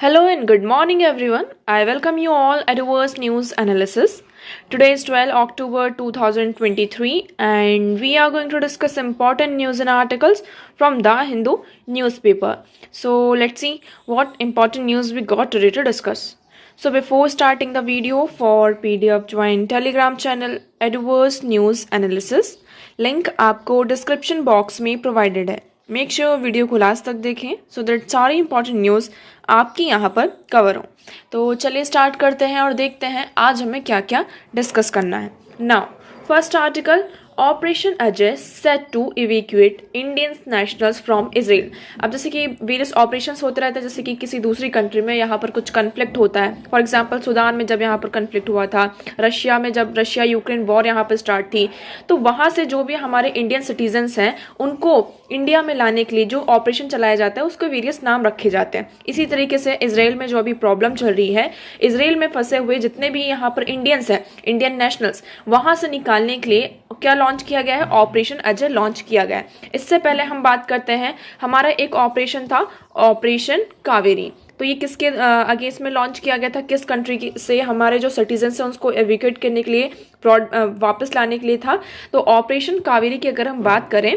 Hello and good morning everyone. I welcome you all at Worst News Analysis. Today is 12 October 2023 and we are going to discuss important news and articles from the Hindu newspaper. So let's see what important news we got today to discuss. So before starting the video, for PDF join Telegram channel Adverse News Analysis. Link आपको description box में provided है. Make sure video को last तक देखें so that सारी important news आपकी यहाँ पर कवर हो. तो चलिए स्टार्ट करते हैं और देखते हैं आज हमें क्या क्या डिस्कस करना है. Now first article, operation Ajay set to evacuate Indian nationals from Israel. अब जैसे कि वेरियस ऑपरेशंस होते रहते हैं, जैसे कि किसी दूसरी कंट्री में यहाँ पर कुछ कन्फ्लिक्ट होता है. फॉर एग्जांपल सूडान में जब यहाँ पर कन्फ्लिक्ट हुआ था, रशिया में जब रशिया यूक्रेन वॉर यहाँ पर स्टार्ट थी, तो वहाँ से जो भी हमारे इंडियन सिटीजन्स हैं उनको इंडिया में लाने के लिए जो ऑपरेशन चलाया जाता है उसको वेरियस नाम रखे जाते हैं. इसी तरीके से इसराइल में जो अभी प्रॉब्लम चल रही है, इसराइल में फंसे हुए जितने भी यहाँ पर इंडियंस हैं, इंडियन नेशनल्स, वहाँ से निकालने के लिए क्या लॉन्च किया गया है? ऑपरेशन अजय लॉन्च किया गया है. इससे पहले हम बात करते हैं, हमारा एक ऑपरेशन था ऑपरेशन कावेरी. तो ये किसके अगेंस्ट में लॉन्च किया गया था? किस कंट्री से हमारे जो सिटीजन्स हैं उसको एविक्यूएट करने के लिए, वापस लाने के लिए था. तो ऑपरेशन कावेरी की अगर हम बात करें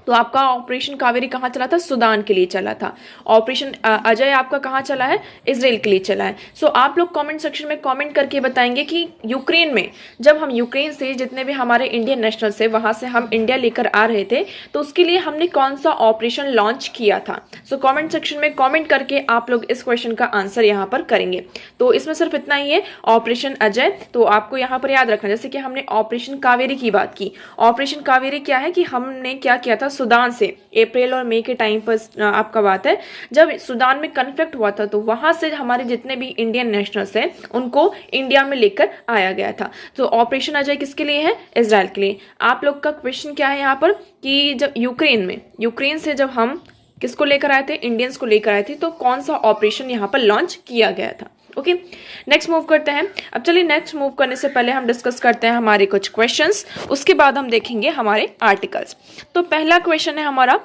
तो आपका ऑपरेशन कावेरी कहाँ चला था? सूडान के लिए चला था. ऑपरेशन अजय आपका कहाँ चला है? इसराइल के लिए चला है. सो आप लोग कमेंट सेक्शन में कमेंट करके बताएंगे कि यूक्रेन में, जब हम यूक्रेन से जितने भी हमारे इंडियन नेशनल्स है वहाँ से हम इंडिया लेकर आ रहे थे, तो उसके लिए हमने कौन सा ऑपरेशन लॉन्च किया था. सो कॉमेंट सेक्शन में कॉमेंट करके आप लोग इस क्वेश्चन का आंसर यहाँ पर करेंगे. तो इसमें सिर्फ इतना ही है, ऑपरेशन अजय. तो आपको यहाँ पर याद रखना, जैसे कि हमने ऑपरेशन कावेरी की बात की. ऑपरेशन कावेरी क्या है कि हमने क्या किया था? सूडान से अप्रैल और मई के टाइम पर आपका बात है, जब सूडान में कन्फ्लिक्ट हुआ था, तो वहां से हमारे जितने भी इंडियन नेशनल्स हैं उनको इंडिया में लेकर आया गया था. तो ऑपरेशन अजय किसके लिए है? इजराइल के लिए. आप लोग का क्वेश्चन क्या है यहाँ पर कि जब यूक्रेन से जब हम किसको लेकर आए थे? इंडियंस को लेकर आए थे, तो कौन सा ऑपरेशन यहाँ पर लॉन्च किया गया था. ओके, नेक्स्ट मूव करते हैं. अब चलिए नेक्स्ट मूव करने से पहले हम डिस्कस करते हैं हमारे कुछ क्वेश्चंस, उसके बाद हम देखेंगे हमारे आर्टिकल्स. तो पहला क्वेश्चन है हमारा,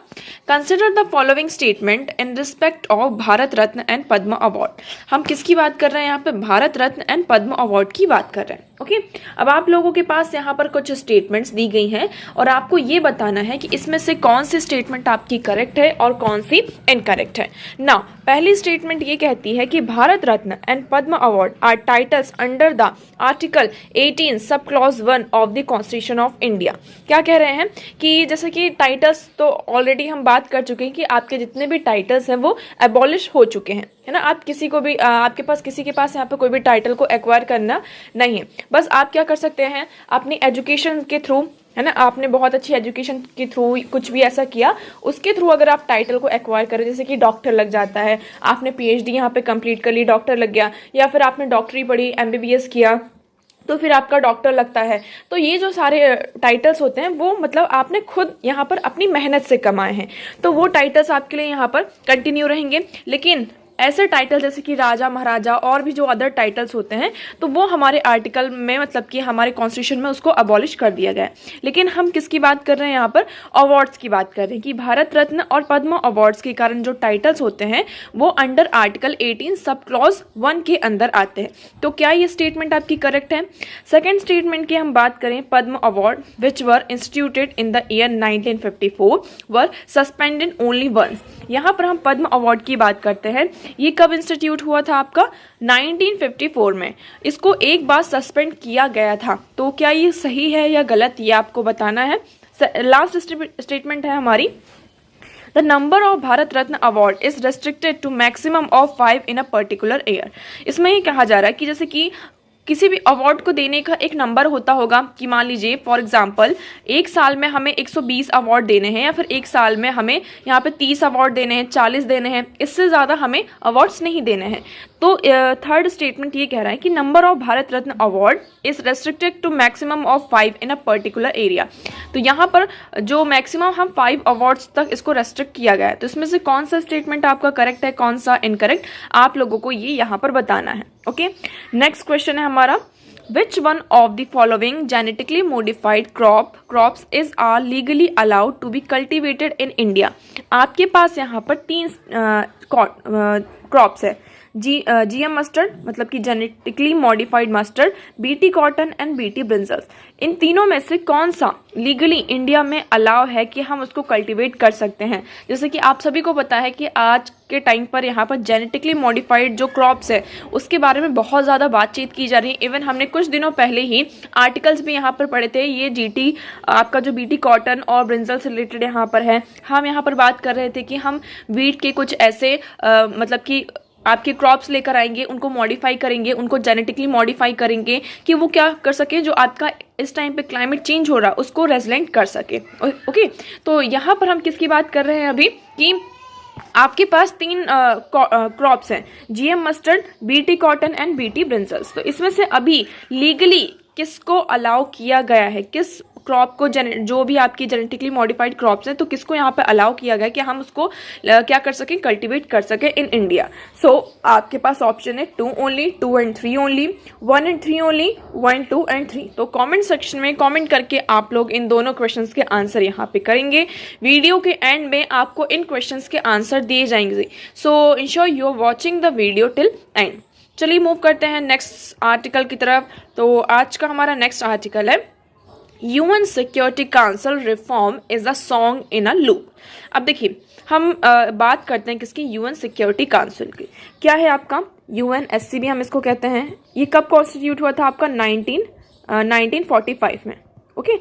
consider the following statement in respect of Bharat Ratna and Padma award. हम किसकी बात कर रहे हैं यहाँ पे? भारत रत्न एंड पद्म अवार्ड की बात कर रहे हैं. ओके, अब आप लोगों के पास यहाँ पर कुछ स्टेटमेंट्स दी गई हैं और आपको ये बताना है कि इसमें से कौन सी स्टेटमेंट आपकी करेक्ट है और कौन सी इनकरेक्ट है. नाउ पहली स्टेटमेंट ये कहती है कि Bharat Ratna and Padma award are titles under the article 18 sub clause 1 of the constitution of India. क्या कह रहे हैं कि जैसे कि टाइटल्स तो ऑलरेडी हम बात कर चुके हैं कि आपके जितने भी टाइटल्स हैं वो एबॉलिश हो चुके हैं, है ना. आप किसी को भी आपके पास किसी के पास यहाँ पे कोई भी टाइटल को एक्वायर करना नहीं है. बस आप क्या कर सकते हैं, अपनी एजुकेशन के थ्रू, है ना, आपने बहुत अच्छी एजुकेशन के थ्रू कुछ भी ऐसा किया, उसके थ्रू अगर आप टाइटल को एक्वायर करें, जैसे कि डॉक्टर लग जाता है, आपने पीएचडी यहाँ पे कंप्लीट कर ली, डॉक्टर लग गया, या फिर आपने डॉक्टरी पढ़ी, एमबीबीएस किया, तो फिर आपका डॉक्टर लगता है. तो ये जो सारे टाइटल्स होते हैं वो मतलब आपने खुद यहाँ पर अपनी मेहनत से कमाए हैं, तो वो टाइटल्स आपके लिए यहाँ पर कंटिन्यू रहेंगे. लेकिन ऐसे टाइटल जैसे कि राजा महाराजा और भी जो अदर टाइटल्स होते हैं, तो वो हमारे आर्टिकल में, मतलब कि हमारे कॉन्स्टिट्यूशन में उसको अबॉलिश कर दिया गया है. लेकिन हम किसकी बात कर रहे हैं यहाँ पर? अवार्ड्स की बात कर रहे हैं कि भारत रत्न और पद्म अवार्ड्स के कारण जो टाइटल्स होते हैं वो अंडर आर्टिकल 18 सब क्लॉज 1 के अंदर आते हैं. तो क्या ये स्टेटमेंट आपकी करेक्ट है? सेकेंड स्टेटमेंट की हम बात करें, Padma award which were instituted in the year 1954 were suspended only once. यहाँ पर हम पद्म अवार्ड की बात करते हैं. ये कब इंस्टीट्यूट हुआ था? आपका 1954 में. इसको एक बार सस्पेंड किया गया था. तो क्या ये सही है या गलत, ये आपको बताना है. लास्ट स्टेटमेंट है हमारी, the number of Bharat Ratna award is restricted to maximum of 5 in a particular year. इसमें ये कहा जा रहा है कि जैसे कि किसी भी अवार्ड को देने का एक नंबर होता होगा कि मान लीजिए फॉर एग्जांपल एक साल में हमें 120 अवार्ड देने हैं, या फिर एक साल में हमें यहाँ पे 30 अवार्ड देने हैं, 40 देने हैं, इससे ज़्यादा हमें अवार्ड्स नहीं देने हैं. तो थर्ड स्टेटमेंट ये कह रहा है कि number of Bharat Ratna award is restricted to maximum of 5 in a particular area. तो यहाँ पर जो मैक्सिमम हम 5 अवार्ड्स तक इसको रेस्ट्रिक्ट किया गया है. तो इसमें से कौन सा स्टेटमेंट आपका करेक्ट है, कौन सा इनकरेक्ट, आप लोगों को ये यहाँ पर बताना है. ओके, नेक्स्ट क्वेश्चन है हमारा, Which one of the following genetically modified crops is are legally allowed to be cultivated in India? आपके पास यहाँ पर 3 क्रॉप्स है GM मस्टर्ड मतलब कि genetically modified mustard, BT cotton and BT brinjals. इन तीनों में से कौन सा लीगली इंडिया में अलाउ है कि हम उसको कल्टीवेट कर सकते हैं? जैसे कि आप सभी को पता है कि आज के टाइम पर यहाँ पर जेनेटिकली मॉडिफाइड जो क्रॉप्स है उसके बारे में बहुत ज़्यादा बातचीत की जा रही है। इवन हमने कुछ दिनों पहले ही आर्टिकल्स भी यहाँ पर पढ़े थे। ये GT आपका जो BT कॉटन और ब्रिंजल से रिलेटेड यहाँ पर है। हम यहाँ पर बात कर रहे थे कि हम वीट के कुछ ऐसे मतलब कि आपके क्रॉप्स लेकर आएंगे, उनको मॉडिफाई करेंगे, उनको जेनेटिकली मॉडिफाई करेंगे कि वो क्या कर सके, जो आपका इस टाइम पे क्लाइमेट चेंज हो रहा है उसको रेजिलेंट कर सके। ओके, तो यहाँ पर हम किसकी बात कर रहे हैं अभी कि आपके पास 3 क्रॉप्स हैं, GM mustard, BT cotton and BT brinjals. तो इसमें से अभी लीगली किसको अलाउ किया गया है, किस क्रॉप को जो भी आपकी जेनेटिकली मॉडिफाइड क्रॉप्स हैं तो किसको यहाँ पे अलाउ किया गया कि हम उसको क्या कर सकें, कल्टीवेट कर सकें इन इंडिया। सो आपके पास ऑप्शन है 2 only, 2 and 3 only, 1 and 3 only, 1, 2 and 3। तो कमेंट सेक्शन में कमेंट करके आप लोग इन दोनों क्वेश्चंस के आंसर यहाँ पे करेंगे। वीडियो के एंड में आपको इन क्वेश्चंस के आंसर दिए जाएंगे। So ensure you are watching the video till end. चलिए मूव करते हैं नेक्स्ट आर्टिकल की तरफ। तो आज का हमारा नेक्स्ट आर्टिकल है UN security council reform is a song in a loop. अब देखिए हम बात करते हैं किसकी, UN सिक्योरिटी काउंसिल की। क्या है आपका UNSC भी हम इसको कहते हैं। ये कब कॉन्स्टिट्यूट हुआ था आपका 1945 में। ओके,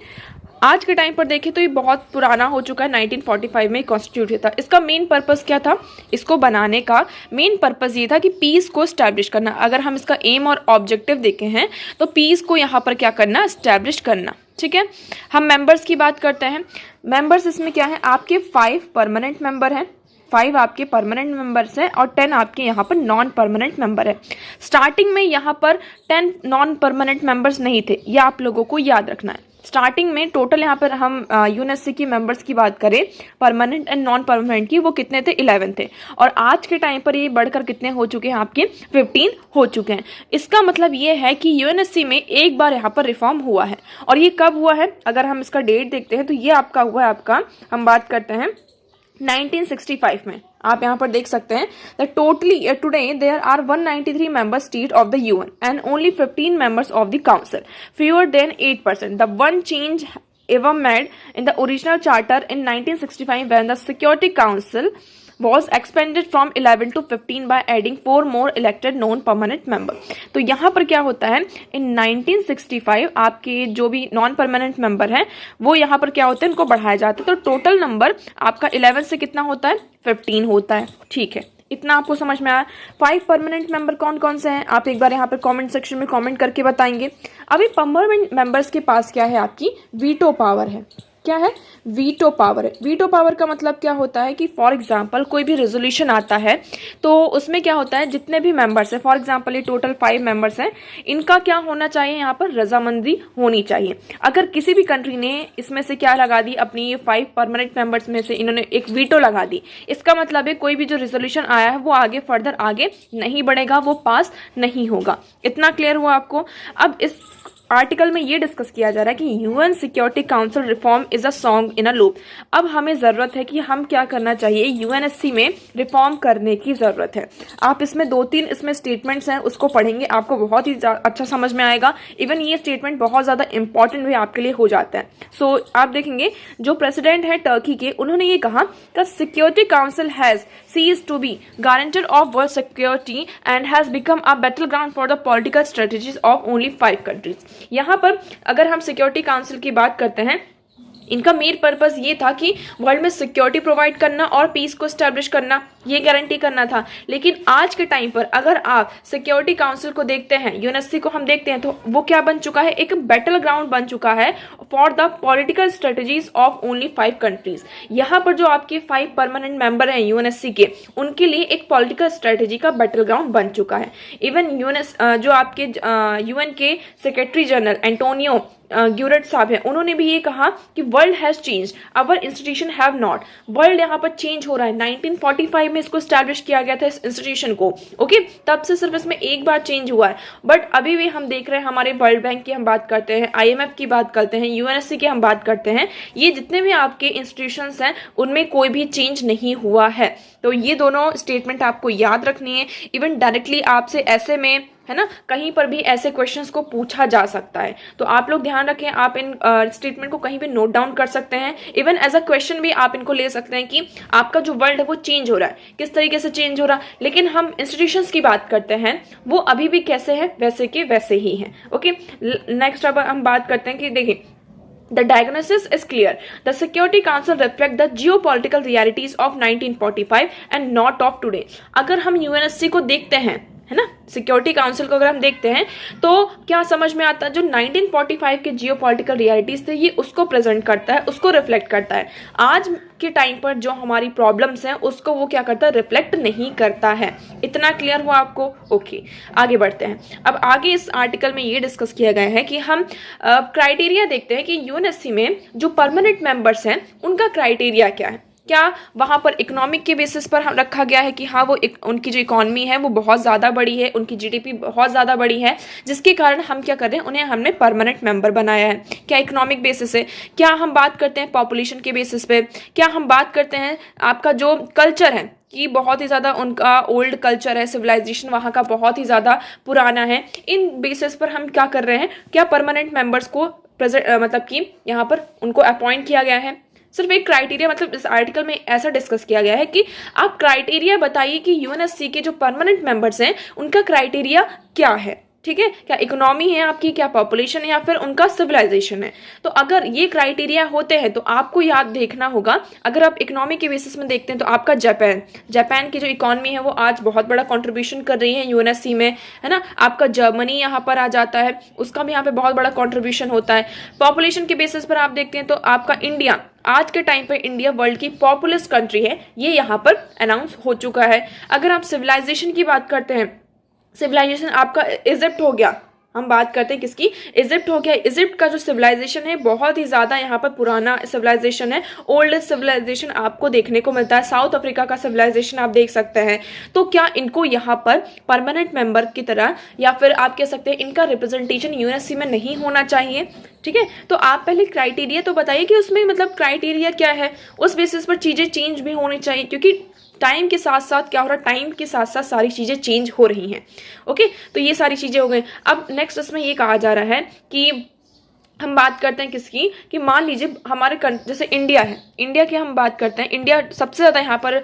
आज के टाइम पर देखें तो ये बहुत पुराना हो चुका है, 1945 में कॉन्स्टिट्यूट हुआ था। इसका मेन पर्पस क्या था, इसको बनाने का मेन पर्पस ये था कि पीस को स्टैब्लिश करना। अगर हम इसका एम और ऑब्जेक्टिव देखे हैं तो पीस को यहाँ पर क्या करना, स्टैब्लिश करना। ठीक है, हम मेंबर्स की बात करते हैं। मेंबर्स इसमें क्या है, आपके 5 परमानेंट मेंबर हैं, 5 आपके परमानेंट मेंबर्स हैं और 10 आपके यहाँ पर नॉन परमानेंट मेंबर है। स्टार्टिंग में यहाँ पर 10 नॉन परमानेंट मेंबर्स नहीं थे, ये आप लोगों को याद रखना है। स्टार्टिंग में टोटल यहाँ पर हम UNSC की मेंबर्स की बात करें, परमानेंट एंड नॉन परमानेंट की, वो कितने थे, 11 थे। और आज के टाइम पर ये बढ़कर कितने हो चुके हैं, आपके 15 हो चुके हैं। इसका मतलब ये है कि UNSC में एक बार यहाँ पर रिफॉर्म हुआ है। और ये कब हुआ है, अगर हम इसका डेट देखते हैं तो ये आपका हुआ है, आपका हम बात करते हैं 1965 में। आप यहाँ पर देख सकते हैं that totally today there are 193 member state of the UN and only 15 members of the council, fewer than 8%. The one change ever made in the original charter in 1965 when the Security Council was expanded from 11 to 15 by adding 4 more elected non-permanent member। तो यहाँ पर क्या होता है, इन 1965 आपके जो भी non permanent member हैं वो यहाँ पर क्या होते हैं, उनको बढ़ाया जाता है। तो टोटल नंबर आपका 11 से कितना होता है, 15 होता है। ठीक है, इतना आपको समझ में आया। 5 परमानेंट मेंबर कौन कौन से हैं, आप एक बार यहाँ पर कमेंट सेक्शन में कमेंट करके बताएंगे। अभी परमानेंट मेंबर्स के पास क्या है, आपकी वीटो पावर है। क्या है, वीटो पावर है। वीटो पावर का मतलब क्या होता है कि फॉर एग्जांपल कोई भी रेजोल्यूशन आता है तो उसमें क्या होता है, जितने भी मेंबर्स हैं, फॉर एग्जांपल ये टोटल 5 मेंबर्स हैं, इनका क्या होना चाहिए, यहाँ पर रजामंदी होनी चाहिए। अगर किसी भी कंट्री ने इसमें से क्या लगा दी, अपनी ये 5 परमानेंट मेंबर्स में से इन्होंने एक वीटो लगा दी, इसका मतलब है कोई भी जो रेजोल्यूशन आया है वो आगे फर्दर आगे नहीं बढ़ेगा, वो पास नहीं होगा। इतना क्लियर हुआ आपको। अब इस आर्टिकल में ये डिस्कस किया जा रहा है कि UN security council reform is a song in a loop. अब हमें जरूरत है कि हम क्या करना चाहिए, UNSC में रिफॉर्म करने की जरूरत है। आप इसमें 2-3 इसमें स्टेटमेंट्स हैं उसको पढ़ेंगे, आपको बहुत ही अच्छा समझ में आएगा। इवन ये स्टेटमेंट बहुत ज्यादा इंपॉर्टेंट भी आपके लिए हो जाता है। सो आप देखेंगे जो प्रेसिडेंट है टर्की के, उन्होंने ये कहा कि security council has ceased to be guarantor of world security and has become a battleground for the political strategies of only 5 countries। यहाँ पर अगर हम सिक्योरिटी काउंसिल की बात करते हैं, इनका मेन पर्पस ये था कि वर्ल्ड में सिक्योरिटी प्रोवाइड करना और पीस को स्टैब्लिश करना, ये गारंटी करना था। लेकिन आज के टाइम पर अगर आप सिक्योरिटी काउंसिल को देखते हैं, UNSC को हम देखते हैं, तो वो क्या बन चुका है, एक बैटल ग्राउंड बन चुका है for the political strategies of only 5 countries. यहाँ पर जो आपके 5 परमानेंट मेंबर हैं UNSC के, उनके लिए एक पॉलिटिकल स्ट्रेटजी का बैटल ग्राउंड बन चुका है। इवन जो आपके UN के सेक्रेटरी जनरल एंटोनियो ग्यूरेट साहब है, उन्होंने भी ये कहा कि world has change, our institution have not. World यहाँ पर चेंज हो रहा है। 1945 में इसको स्टैब्लिश किया गया था, इस इंस्टीट्यूशन को। ओके, तब से सिर्फ इसमें एक बार चेंज हुआ है, बट अभी भी हम देख रहे हैं हमारे वर्ल्ड बैंक की हम बात करते हैं, IMF की बात करते हैं, UNSC की हम बात करते हैं, ये जितने भी आपके इंस्टीट्यूशंस हैं उनमें कोई भी चेंज नहीं हुआ है। तो ये दोनों स्टेटमेंट आपको याद रखनी है। इवन डायरेक्टली आपसे ऐसे में, है ना, कहीं पर भी ऐसे क्वेश्चंस को पूछा जा सकता है, तो आप लोग ध्यान रखें, आप इन स्टेटमेंट को कहीं भी नोट डाउन कर सकते हैं। इवन एज अ क्वेश्चन भी आप इनको ले सकते हैं कि आपका जो वर्ल्ड है वो चेंज हो रहा है, किस तरीके से चेंज हो रहा है, लेकिन हम इंस्टीट्यूशंस की बात करते हैं वो अभी भी कैसे हैं, वैसे के वैसे ही हैं। ओके, नेक्स्ट अब हम बात करते हैं कि देखिए, The diagnosis is clear. The Security Council reflects the geopolitical realities of 1945 and not of today. अगर हम UNSC को देखते हैं, है ना, सिक्योरिटी काउंसिल को अगर हम देखते हैं तो क्या समझ में आता है, जो 1945 के जियोपॉलिटिकल रियलिटीज थे ये उसको प्रेजेंट करता है, उसको रिफ्लेक्ट करता है। आज के टाइम पर जो हमारी प्रॉब्लम्स हैं उसको वो क्या करता है, रिफ्लेक्ट नहीं करता है। इतना क्लियर हुआ आपको? ओके, आगे बढ़ते हैं। अब आगे इस आर्टिकल में ये डिस्कस किया गया है कि हम क्राइटेरिया देखते हैं कि यूएनएससी में जो परमानेंट मेंबर्स हैं उनका क्राइटेरिया क्या है। क्या वहां पर इकोनॉमिक के बेसिस पर हम रखा गया है कि हाँ वो उनकी जो इकोनॉमी है वो बहुत ज़्यादा बड़ी है, उनकी जीडीपी बहुत ज़्यादा बड़ी है, जिसके कारण हम क्या कर रहे हैं, उन्हें हमने परमानेंट मेंबर बनाया है। क्या इकोनॉमिक बेसिस है? क्या हम बात करते हैं पॉपुलेशन के बेसिस पे? क्या हम बात करते हैं आपका जो कल्चर है कि बहुत ही ज़्यादा उनका ओल्ड कल्चर है, सिविलाइजेशन वहाँ का बहुत ही ज़्यादा पुराना है। इन बेसिस पर हम क्या कर रहे हैं, क्या परमानेंट मेंबर्स को मतलब कि यहाँ पर उनको अपॉइंट किया गया है। सिर्फ एक क्राइटेरिया, मतलब इस आर्टिकल में ऐसा डिस्कस किया गया है कि आप क्राइटेरिया बताइए कि यूएनएससी के जो परमानेंट मेंबर्स हैं उनका क्राइटेरिया क्या है। ठीक है, क्या इकोनॉमी है आपकी, क्या पॉपुलेशन है, या फिर उनका सिविलाइजेशन है। तो अगर ये क्राइटेरिया होते हैं तो आपको याद देखना होगा, अगर आप इकोनॉमी के बेसिस में देखते हैं तो आपका जापान की जो इकोनॉमी है वो आज बहुत बड़ा कंट्रीब्यूशन कर रही है यूएनएससी में, है ना। आपका जर्मनी यहाँ पर आ जाता है, उसका भी यहाँ पे बहुत बड़ा कंट्रीब्यूशन होता है। पॉपुलेशन के बेसिस पर आप देखते हैं तो आपका इंडिया, आज के टाइम पे इंडिया वर्ल्ड की पॉपुलस कंट्री है, ये यहाँ पर अनाउंस हो चुका है। अगर आप सिविलाइजेशन की बात करते हैं, सिविलाइजेशन आपका इजिप्ट हो गया, हम बात करते हैं किसकी, इजिप्ट हो गया। इजिप्ट का जो सिविलाइजेशन है बहुत ही ज़्यादा यहाँ पर पुराना सिविलाइजेशन है, ओल्डेस्ट सिविलाइजेशन आपको देखने को मिलता है। साउथ अफ्रीका का सिविलाइजेशन आप देख सकते हैं। तो क्या इनको यहाँ पर परमानेंट मेंबर की तरह, या फिर आप कह सकते हैं इनका रिप्रेजेंटेशन यूएनएससी में नहीं होना चाहिए। ठीक है, तो आप पहले क्राइटेरिया तो बताइए कि उसमें मतलब क्राइटेरिया क्या है, उस बेसिस पर चीज़ें चेंज भी होनी चाहिए, क्योंकि टाइम के साथ साथ क्या हो रहा है, टाइम के साथ साथ सारी चीज़ें चेंज हो रही हैं। ओके, तो ये सारी चीज़ें हो गई। अब नेक्स्ट इसमें ये कहा जा रहा है कि हम बात करते हैं किसकी, कि मान लीजिए हमारे जैसे इंडिया है, इंडिया की हम बात करते हैं, इंडिया सबसे ज़्यादा यहाँ पर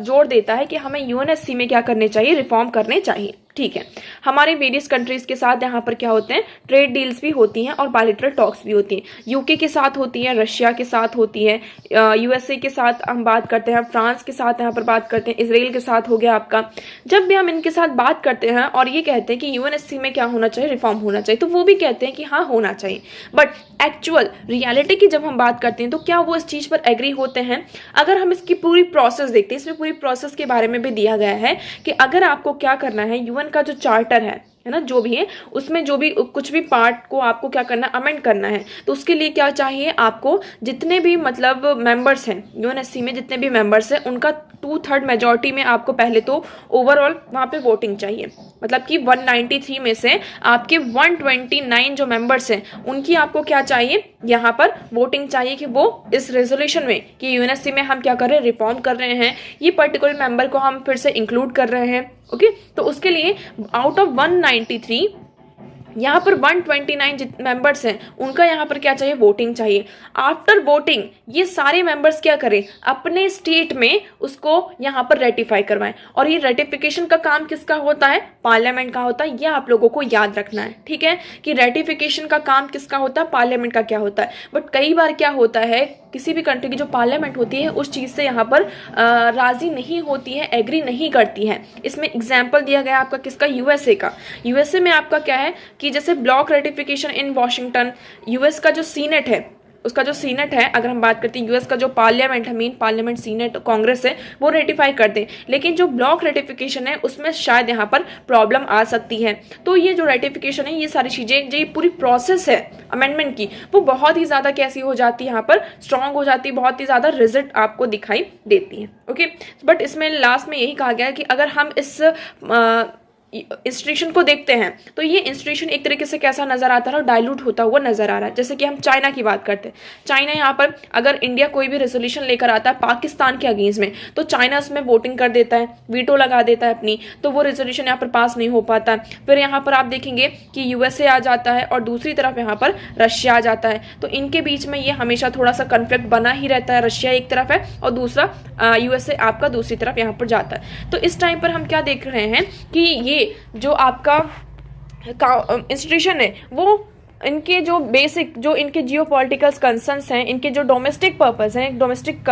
जोर देता है कि हमें यूएनएससी में क्या करने चाहिए, रिफॉर्म करने चाहिए। ठीक है, हमारे वेरियस कंट्रीज के साथ यहाँ पर क्या होते हैं, ट्रेड डील्स भी होती हैं और बायलैटरल टॉक्स भी होती हैं। यूके के साथ होती है, रशिया के साथ होती है, यूएसए के साथ हम बात करते हैं, फ्रांस के साथ यहाँ पर बात करते हैं, इसराइल के साथ हो गया आपका। जब भी हम इनके साथ बात करते हैं और ये कहते हैं कि यूएनएससी में क्या होना चाहिए, रिफॉर्म होना चाहिए, तो वो भी कहते हैं कि हाँ होना चाहिए। बट एक्चुअल रियलिटी की जब हम बात करते हैं तो क्या वो इस चीज़ पर एग्री होते हैं? अगर हम इसकी पूरी प्रोसेस देखते हैं, इसमें पूरी प्रोसेस के बारे में भी दिया गया है कि अगर आपको क्या करना है, यूएन का जो चार्टर है ना, जो भी है उसमें जो भी कुछ भी पार्ट को आपको क्या करना है, अमेंड करना है, तो उसके लिए क्या चाहिए आपको, जितने भी मतलब मेंबर्स हैं यूएनएससी में, जितने भी मेंबर्स हैं उनका 2/3 मेजॉरिटी में आपको पहले तो ओवरऑल वहाँ पे वोटिंग चाहिए। मतलब कि 193 में से आपके 129 जो मेंबर्स हैं उनकी आपको क्या चाहिए, यहाँ पर वोटिंग चाहिए कि वो इस रेजोल्यूशन में कि यूएनएससी में हम क्या कर रहे हैं, रिफॉर्म कर रहे हैं, ये पर्टिकुलर मेंबर को हम फिर से इंक्लूड कर रहे हैं। ओके, तो उसके लिए आउट ऑफ 193 यहाँ पर 129 मेंबर्स हैं, उनका यहाँ पर क्या चाहिए, वोटिंग चाहिए। आफ्टर वोटिंग ये सारे मेंबर्स क्या करें, अपने स्टेट में उसको यहाँ पर रेटिफाई करवाएं। और ये रेटिफिकेशन का काम किसका होता है, पार्लियामेंट का होता है। ये आप लोगों को याद रखना है, ठीक है, कि रेटिफिकेशन का काम किसका होता है, पार्लियामेंट का क्या होता है। बट कई बार क्या होता है, किसी भी कंट्री की जो पार्लियामेंट होती है उस चीज़ से यहाँ पर राजी नहीं होती है, एग्री नहीं करती है। इसमें एग्जाम्पल दिया गया आपका किसका, यूएसए का। यूएसए में आपका क्या है कि जैसे ब्लॉक रेटिफिकेशन इन वॉशिंगटन, यूएस का जो सीनेट है उसका जो सीनेट है, अगर हम बात करते हैं यूएस का जो पार्लियामेंट है, मेन पार्लियामेंट सीनेट कांग्रेस है, वो रेटिफाई कर दे, लेकिन जो ब्लॉक रेटिफिकेशन है उसमें शायद यहाँ पर प्रॉब्लम आ सकती है। तो ये जो रेटिफिकेशन है, ये सारी चीज़ें, जो ये पूरी प्रोसेस है अमेंडमेंट की, वो बहुत ही ज़्यादा कैसी हो जाती है, यहाँ पर स्ट्रांग हो जाती है, बहुत ही ज़्यादा रिजल्ट आपको दिखाई देती है। ओके, बट इसमें लास्ट में यही कहा गया है कि अगर हम इस इंस्टीट्यूशन को देखते हैं तो ये इंस्टीट्यूशन एक तरीके से कैसा नजर आता है और डाइल्यूट होता हुआ नजर आ रहा है। जैसे कि हम चाइना की बात करते हैं, चाइना यहाँ पर अगर इंडिया कोई भी रेजोल्यूशन लेकर आता है पाकिस्तान के अगेंस्ट में, तो चाइना उसमें वोटिंग कर देता है, वीटो लगा देता है अपनी, तो वो रेजोल्यूशन यहाँ पर पास नहीं हो पाता। फिर यहाँ पर आप देखेंगे कि यूएसए आ जाता है और दूसरी तरफ यहाँ पर रशिया आ जाता है, तो इनके बीच में ये हमेशा थोड़ा सा कन्फ्लिक्ट बना ही रहता है। रशिया एक तरफ है और दूसरा यूएसए आपका दूसरी तरफ यहाँ पर जाता है। तो इस टाइम पर हम क्या देख रहे हैं कि ये जो आपका इंस्टीट्यूशन है, वो इनके जो बेसिक, जो इनके जियो पॉलिटिकल कंसर्न्स हैं, इनके जो डोमेस्टिक पर्पस हैं, डोमेस्टिक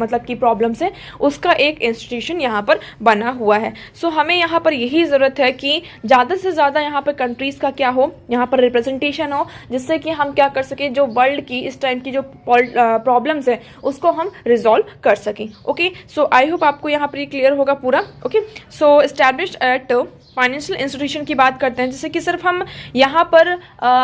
मतलब की प्रॉब्लम्स हैं, उसका एक इंस्टीट्यूशन यहाँ पर बना हुआ है। सो हमें यहाँ पर यही ज़रूरत है कि ज़्यादा से ज़्यादा यहाँ पर कंट्रीज़ का क्या हो, यहाँ पर रिप्रेजेंटेशन हो, जिससे कि हम क्या कर सकें, जो वर्ल्ड की इस टाइम की जो प्रॉब्लम्स हैं उसको हम रिजॉल्व कर सकें। ओके, सो आई होप आपको यहाँ पर ये क्लियर होगा पूरा। ओके, सो एस्टैब्लिश्ड एट फाइनेंशियल इंस्टीट्यूशन की बात करते हैं, जैसे कि सिर्फ हम यहाँ पर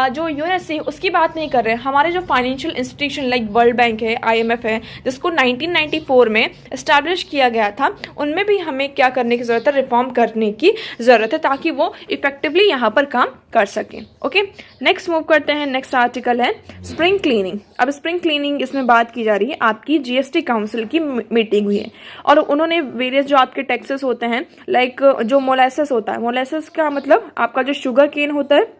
जो यूएसए उसकी बात नहीं कर रहे हैं, हमारे जो financial institution like world bank है, आईएमएफ है, जिसको 1994 में इस्टेब्लिश किया गया था, उनमें भी हमें क्या करने की ज़रूरत है, रिफॉर्म करने की ज़रूरत है, ताकि वो इफेक्टिवली यहाँ पर काम कर सकें। ओके, नेक्स्ट मूव करते हैं। नेक्स्ट आर्टिकल है स्प्रिंग क्लीनिंग। अब स्प्रिंग क्लीनिंग इसमें बात की जा रही है, आपकी जीएसटी काउंसिल की मीटिंग हुई है और उन्होंने वेरियस जो आपके टैक्सेस होते हैं, लाइक जो मोलेसेस होता है, मोलेसेस का मतलब आपका जो शुगर केन होता है,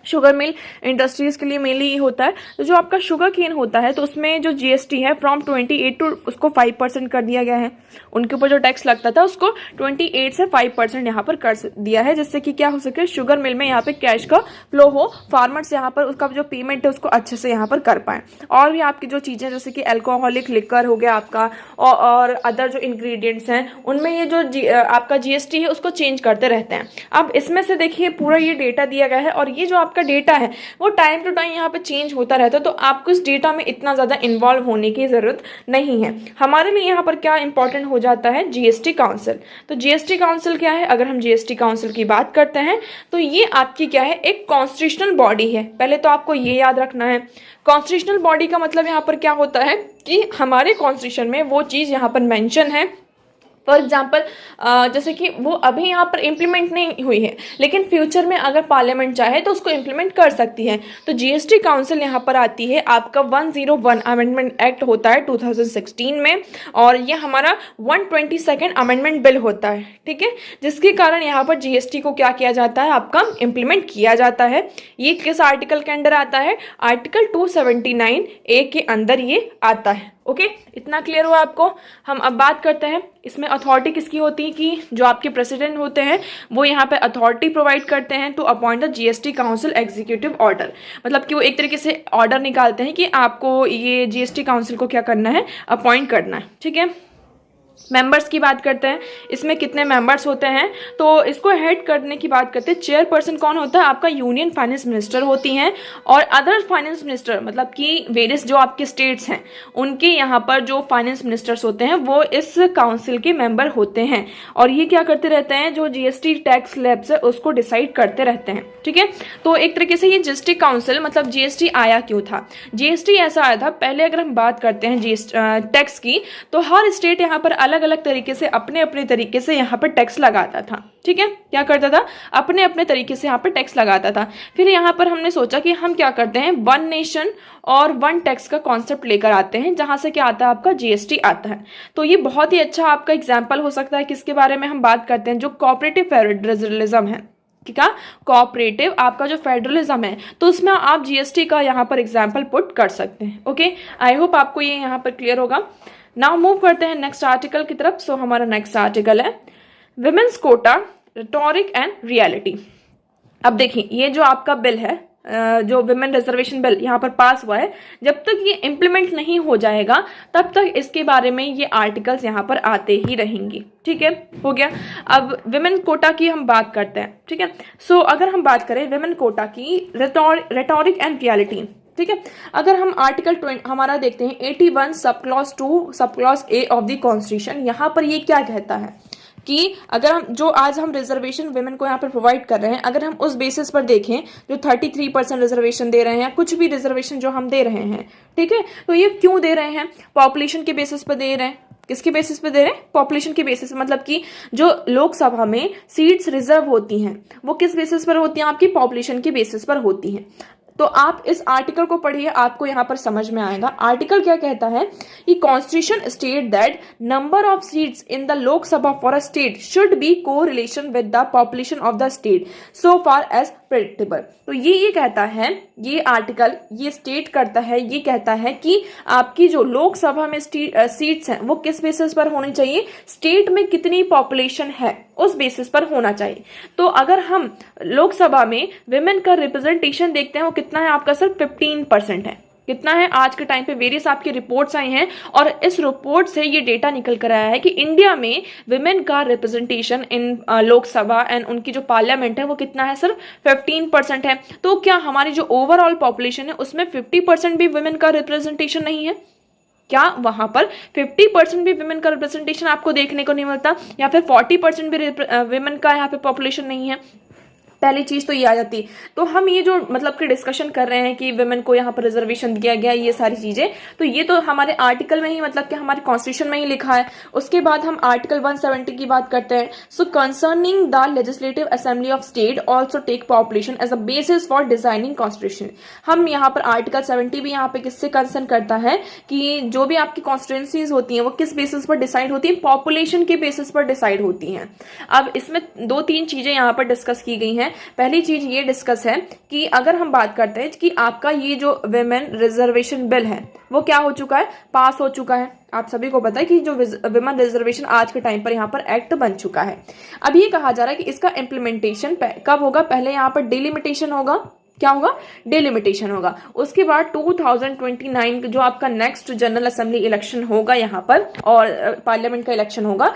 शुगर मिल इंडस्ट्रीज के लिए मेनली होता है। तो जो आपका शुगर केन होता है, तो उसमें जो जीएसटी है फ्रॉम 28 टू उसको 5% कर दिया गया है। उनके ऊपर जो टैक्स लगता था उसको 28 से 5% यहाँ पर कर दिया है, जिससे कि क्या हो सके, शुगर मिल में यहाँ पे कैश का फ्लो हो, फार्मर्स यहाँ पर उसका जो पेमेंट है उसको अच्छे से यहाँ पर कर पाए। और भी आपकी जो चीज़ें जैसे कि एल्कोहलिक लिकर हो गया आपका, और अदर जो इंग्रेडिएंट्स हैं उनमें ये जो आपका जीएसटी है उसको चेंज करते रहते हैं। अब इसमें से देखिए पूरा ये डेटा दिया गया है और ये जो आपका डेटा है वो टाइम टू टाइम यहाँ पे चेंज होता रहता है, तो आपको इस डेटा में इतना ज़्यादा इन्वॉल्व होने की ज़रूरत नहीं है। हमारे लिए यहाँ पर क्या इंपॉर्टेंट हो जाता है, जीएसटी काउंसिल। तो जीएसटी काउंसिल क्या है, अगर हम जीएसटी काउंसिल की बात करते हैं तो ये आपकी क्या है, एक कॉन्स्टिट्यूशनल बॉडी है। पहले तो आपको ये याद रखना है, कॉन्स्टिट्यूशनल बॉडी का मतलब यहाँ पर क्या होता है कि हमारे कॉन्स्टिट्यूशन में वो चीज़ यहाँ पर मेंशन है। फॉर एग्जाम्पल जैसे कि वो अभी यहाँ पर इम्प्लीमेंट नहीं हुई है, लेकिन फ्यूचर में अगर पार्लियामेंट चाहे तो उसको इम्प्लीमेंट कर सकती है। तो जीएसटी काउंसिल यहाँ पर आती है, आपका 101 अमेंडमेंट एक्ट होता है 2016 में, और ये हमारा 122nd अमेंडमेंट बिल होता है, ठीक है, जिसके कारण यहाँ पर जीएसटी को क्या किया जाता है, आपका इम्प्लीमेंट किया जाता है। ये किस आर्टिकल के अंडर आता है, आर्टिकल 279A के अंदर ये आता है। ओके, इतना क्लियर हुआ आपको। हम अब बात करते हैं इसमें अथॉरिटी किसकी होती है, कि जो आपके प्रेसिडेंट होते हैं वो यहाँ पे अथॉरिटी प्रोवाइड करते हैं to appoint the GST council executive order, मतलब कि वो एक तरीके से ऑर्डर निकालते हैं कि आपको ये जीएसटी काउंसिल को क्या करना है, अपॉइंट करना है, ठीक है। मेंबर्स की बात करते हैं, इसमें कितने मेंबर्स होते हैं, तो इसको हेड करने की बात करते हैं। चेयरपर्सन कौन होता है, आपका यूनियन फाइनेंस मिनिस्टर होती हैं, और अदर फाइनेंस मिनिस्टर मतलब कि वेरियस जो आपके स्टेट्स हैं उनके यहाँ पर जो फाइनेंस मिनिस्टर्स होते हैं वो इस काउंसिल के मेंबर होते हैं, और ये क्या करते रहते हैं, जो जीएसटी टैक्स स्लैब्स है उसको डिसाइड करते रहते हैं, ठीक है। तो एक तरीके से ये जीएसटी काउंसिल, मतलब जीएसटी आया क्यों था, जीएसटी ऐसा आया था, पहले अगर हम बात करते हैं जीएसटी टैक्स की, तो हर स्टेट यहाँ पर अलग अलग तरीके से अपने अपने तरीके से यहाँ पर टैक्स लगाता था, ठीक है, क्या करता था, अपने अपने तरीके से यहाँ पर टैक्स लगाता था। फिर यहाँ पर हमने सोचा कि हम क्या करते हैं, वन नेशन और वन टैक्स का कॉन्सेप्ट लेकर आते हैं, जहां से क्या आता है, आपका जीएसटी आता है। तो ये बहुत ही अच्छा आपका एग्जाम्पल हो सकता है, किसके बारे में हम बात करते हैं, जो कोऑपरेटिव फेडरलिज्म है, ठीक है, कोऑपरेटिव आपका जो फेडरलिज्म है, तो उसमें आप जीएसटी का यहाँ पर एग्जाम्पल पुट कर सकते हैं। ओके, आई होप आपको ये यहाँ पर क्लियर होगा। नाउ मूव करते हैं नेक्स्ट आर्टिकल की तरफ। सो हमारा नेक्स्ट आर्टिकल है women's quota, rhetoric and reality. अब देखिए ये जो आपका बिल है, जो विमेन रिजर्वेशन बिल यहाँ पर पास हुआ है, जब तक ये इम्प्लीमेंट नहीं हो जाएगा तब तक इसके बारे में ये आर्टिकल्स यहाँ पर आते ही रहेंगे, ठीक है, हो गया। अब विमेन कोटा की हम बात करते हैं, ठीक है। सो अगर हम बात करें विमेन कोटा की, रिटोरिक एंड रियलिटी, ठीक है। अगर हम आर्टिकल हमारा देखते हैं 81 sub clause 2 sub clause A of the constitution, यहाँ पर ये क्या कहता है कि अगर हम जो आज हम रिजर्वेशन वुमेन को यहाँ पर प्रोवाइड कर रहे हैं, अगर हम उस बेसिस पर देखें जो 33% रिजर्वेशन दे रहे हैं, कुछ भी रिजर्वेशन जो हम दे रहे हैं, ठीक है, तो ये क्यों दे रहे हैं? पॉपुलेशन के बेसिस पर दे रहे हैं। किसके बेसिस पे दे रहे हैं? पॉपुलेशन के बेसिस, मतलब कि जो लोकसभा में सीट्स रिजर्व होती हैं वो किस बेसिस पर होती हैं? आपकी पॉपुलेशन के बेसिस पर होती हैं। तो आप इस आर्टिकल को पढ़िए, आपको यहां पर समझ में आएगा। आर्टिकल क्या कहता है कि constitution state that number of seats in the Lok Sabha for a state should be correlation with the population of the state so far as predictable. तो ये कहता है, ये आर्टिकल ये स्टेट करता है, ये कहता है कि आपकी जो लोकसभा में सीट्स हैं वो किस बेसिस पर होनी चाहिए? स्टेट में कितनी पॉपुलेशन है उस बेसिस पर होना चाहिए। तो अगर हम लोकसभा में विमेन का रिप्रेजेंटेशन देखते हैं वो कितना है आपका? सिर्फ 15% है। कितना है? आज के टाइम पे वेरियस आपकी रिपोर्ट्स आई हैं और इस रिपोर्ट से ये डेटा निकल कर आया है कि इंडिया में विमेन का रिप्रेजेंटेशन इन लोकसभा एंड उनकी जो पार्लियामेंट है वो कितना है? सिर्फ 15% है। तो क्या हमारी जो ओवरऑल पॉपुलेशन है उसमें 50% भी विमेन का रिप्रेजेंटेशन नहीं है? क्या वहां पर 50% भी विमेन का रिप्रेजेंटेशन आपको देखने को नहीं मिलता, या फिर 40% भी विमेन का यहाँ पे पॉपुलेशन नहीं है? पहली चीज तो ये आ जाती। तो हम ये जो मतलब कि डिस्कशन कर रहे हैं कि विमेन को यहाँ पर रिजर्वेशन दिया गया, ये सारी चीजें तो ये तो हमारे आर्टिकल में ही मतलब कि हमारे कॉन्स्टिट्यूशन में ही लिखा है। उसके बाद हम आर्टिकल 170 की बात करते हैं। So concerning the legislative assembly of state also take population as a basis for designing constitution. हम यहाँ पर आर्टिकल 70 भी यहाँ पे किससे कंसर्न करता है कि जो भी आपकी कॉन्स्टिट्यूंसीज होती हैं वो किस बेसिस पर डिसाइड होती है? पॉपुलेशन के बेसिस पर डिसाइड होती हैं। अब इसमें 2-3 चीजें यहाँ पर डिस्कस की गई हैं। पहली चीज ये डिस्कस है कि अगर हम बात करते हैं कि आपका ये जो विमेन रिजर्वेशन बिल है वो क्या हो चुका है? पास हो चुका है। आप सभी को पता है कि जो विमेन रिजर्वेशन आज के टाइम पर यहाँ पर एक्ट बन चुका है। अब ये कहा जा रहा है कि इसका इम्प्लीमेंटेशन कब होगा? पहले यहाँ पर डिलिमिटेशन होगा। क्या होगा? डिलिमिटेशन होगा। उसके बाद 2029 जो आपका नेक्स्ट जनरल असेंबली इलेक्शन होगा यहाँ पर और पार्लियामेंट का इलेक्शन होगा,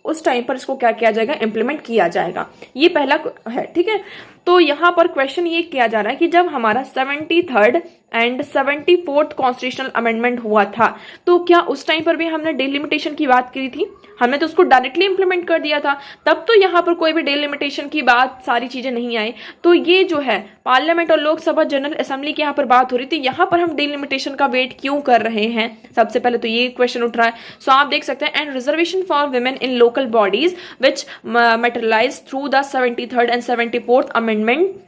उस टाइम पर इसको क्या किया जाएगा? इंप्लीमेंट किया जाएगा। ये पहला है, ठीक है। तो यहाँ पर क्वेश्चन ये किया जा रहा है कि जब हमारा 73rd and 74th constitutional amendment हुआ था तो क्या उस टाइम पर भी हमने डिलिमिटेशन की बात की थी? हमने तो उसको डायरेक्टली इंप्लीमेंट कर दिया था, तब तो यहाँ पर कोई भी डिलिमिटेशन की बात सारी चीजें नहीं आई। तो ये जो है पार्लियामेंट और लोकसभा जनरल असेंबली की यहाँ पर बात हो रही थी, यहाँ पर हम डिलिमिटेशन का वेट क्यों कर रहे हैं? सबसे पहले तो ये क्वेश्चन उठ रहा है। सो आप देख सकते हैं and reservation for women in local bodies which materialize through the 73rd and 74th amendment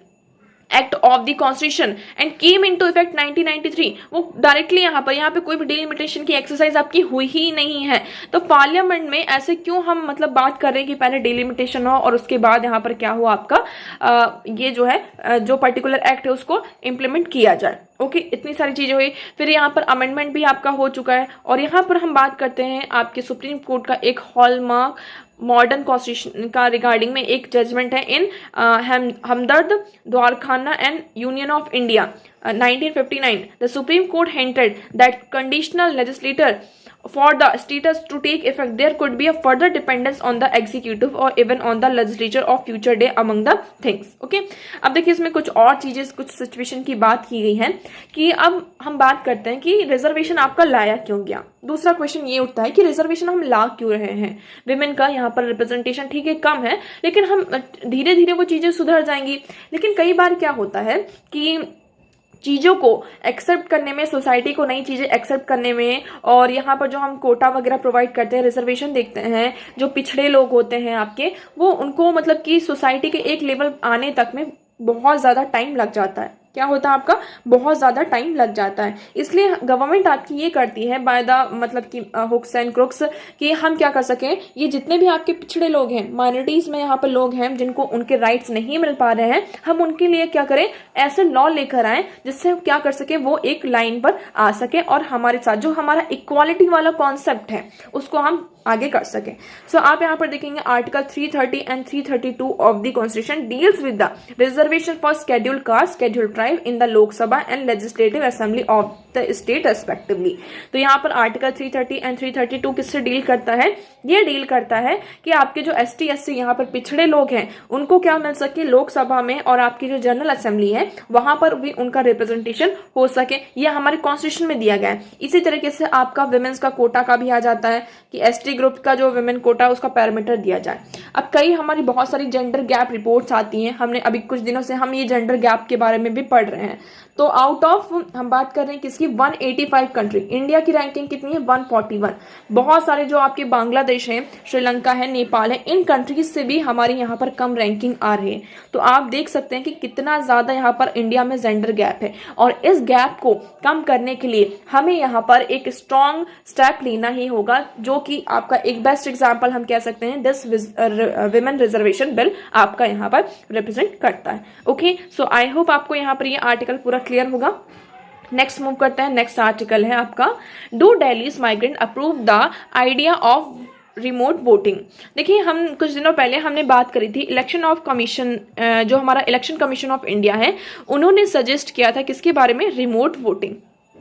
act of the constitution and came into effect 1993। वो डायरेक्टली यहाँ पर कोई भी डिलिमिटेशन की एक्सरसाइज आपकी हुई ही नहीं है। तो पार्लियामेंट में ऐसे क्यों हम मतलब बात कर रहे हैं कि पहले डिलिमिटेशन हो और उसके बाद यहाँ पर क्या हो आपका ये जो है जो पर्टिकुलर एक्ट है उसको इम्प्लीमेंट किया जाए। ओके, इतनी सारी चीजें हुई। फिर यहाँ पर अमेंडमेंट भी आपका हो चुका है और यहाँ पर हम बात करते हैं आपके सुप्रीम कोर्ट का एक हॉलमार्क मॉडर्न कॉन्स्टिट्यूशन का रिगार्डिंग में एक जजमेंट है in Hamdard Dawakhana and union of India 1959। The supreme court hinted that conditional legislature for the status to take effect there could be a further dependence on the executive or even on the legislature of future day among the things। okay, अब देखिए इसमें कुछ और चीजें कुछ situation की बात की गई है कि अब हम बात करते हैं कि रिजर्वेशन आपका लाया क्यों गया। दूसरा क्वेश्चन ये उठता है कि रिजर्वेशन हम ला क्यों रहे हैं? विमेन का यहाँ पर रिप्रेजेंटेशन ठीक है कम है, लेकिन हम धीरे धीरे वो चीजें सुधर जाएंगी। लेकिन कई बार क्या होता है कि चीज़ों को एक्सेप्ट करने में, सोसाइटी को नई चीज़ें एक्सेप्ट करने में, और यहाँ पर जो हम कोटा वगैरह प्रोवाइड करते हैं, रिजर्वेशन देखते हैं, जो पिछड़े लोग होते हैं आपके, वो उनको मतलब कि सोसाइटी के एक लेवल आने तक में बहुत ज़्यादा टाइम लग जाता है। क्या होता है आपका? बहुत ज़्यादा टाइम लग जाता है। इसलिए गवर्नमेंट आपकी ये करती है बाय द मतलब कि हुक्स एंड क्रुक्स कि हम क्या कर सकें, ये जितने भी आपके पिछड़े लोग हैं, माइनॉरिटीज़ में यहाँ पर लोग हैं जिनको उनके राइट्स नहीं मिल पा रहे हैं, हम उनके लिए क्या करें, ऐसे लॉ लेकर आए जिससे हम क्या कर सकें, वो एक लाइन पर आ सके और हमारे साथ जो हमारा इक्वालिटी वाला कॉन्सेप्ट है उसको हम आगे कर सकें। सो आप यहाँ पर देखेंगे article 330 and 332 of the constitution deals with the reservation for scheduled caste, scheduled tribe in the Lok Sabha and legislative assembly of the state respectively. तो यहाँ पर आर्टिकल 330 एंड 332 किससे डील करता है? ये डील करता है कि आपके जो ST SC यहाँ पर पिछड़े लोग हैं उनको क्या मिल सके लोकसभा में, और आपकी जो जनरल असेंबली है वहां पर भी उनका रिप्रेजेंटेशन हो सके। ये हमारे कॉन्स्टिट्यूशन में दिया गया है। इसी तरीके से आपका विमेन्स का कोटा का भी आ जाता है कि ST ग्रुप का जो विमेन कोटा उसका पैरामीटर दिया जाए। अब कई हमारी बहुत सारी जेंडर गैप रिपोर्ट्स आती हैं, हमने अभी कुछ दिनों से हम ये जेंडर गैप के बारे में भी पढ़ रहे हैं। तो आउट ऑफ हम बात कर रहे हैं किसकी, 185 कंट्री, इंडिया की रैंकिंग कितनी है 141। बहुत सारे जो आपके बांग्लादेश है, श्रीलंका है, नेपाल है, इन कंट्रीज से भी हमारी यहाँ पर कम रैंकिंग आ रही है। तो आप देख सकते हैं कि कितना ज्यादा यहाँ पर इंडिया में जेंडर गैप है, और इस गैप को कम करने के लिए हमें यहाँ पर एक स्ट्रॉन्ग स्टेप लेना ही होगा, जो कि आपका एक बेस्ट एग्जाम्पल हम कह सकते हैं दिस विमेन रिजर्वेशन बिल आपका यहाँ पर रिप्रेजेंट करता है। ओके, सो आई होप आपको यहाँ पर ये आर्टिकल पूरा क्लियर होगा। नेक्स्ट मूव करते हैं। नेक्स्ट आर्टिकल है आपका, do Delhi's migrant approve the idea of remote voting. देखिए, हम कुछ दिनों पहले हमने बात करी थी इलेक्शन ऑफ कमीशन, जो हमारा इलेक्शन कमीशन ऑफ इंडिया है, उन्होंने सजेस्ट किया था किसके बारे में, रिमोट वोटिंग।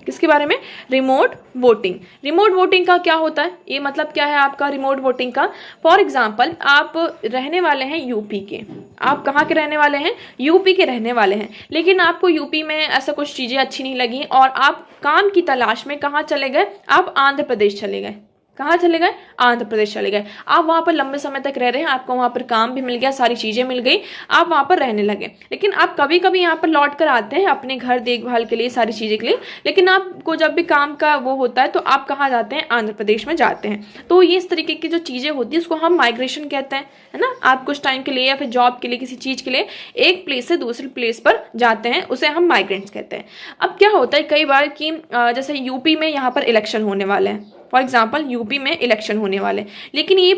किसके बारे में, रिमोट वोटिंग। रिमोट वोटिंग का क्या होता है, ये मतलब क्या है आपका रिमोट वोटिंग का? फॉर एग्जाम्पल, आप रहने वाले हैं यूपी के, आप कहाँ के रहने वाले हैं, यूपी के रहने वाले हैं, लेकिन आपको यूपी में ऐसा कुछ चीजें अच्छी नहीं लगी और आप काम की तलाश में कहाँ चले गए, आप आंध्र प्रदेश चले गए। कहाँ चले गए, आंध्र प्रदेश चले गए। आप वहां पर लंबे समय तक रह रहे हैं, आपको वहां पर काम भी मिल गया, सारी चीजें मिल गई, आप वहां पर रहने लगे। लेकिन आप कभी कभी यहाँ पर लौट कर आते हैं अपने घर देखभाल के लिए, सारी चीजें के लिए, लेकिन आपको जब भी काम का वो होता है तो आप कहाँ जाते हैं, आंध्र प्रदेश में जाते हैं। तो ये इस तरीके की जो चीजें होती है उसको हम माइग्रेशन कहते हैं, है ना। आप कुछ टाइम के लिए या फिर जॉब के लिए, किसी चीज के लिए एक प्लेस से दूसरे प्लेस पर जाते हैं, उसे हम माइग्रेंट्स कहते हैं। अब क्या होता है कई बार कि जैसे यूपी में यहाँ पर इलेक्शन होने वाले हैं, फॉर एग्जाम्पल यूपी में इलेक्शन होने वाले, लेकिन ये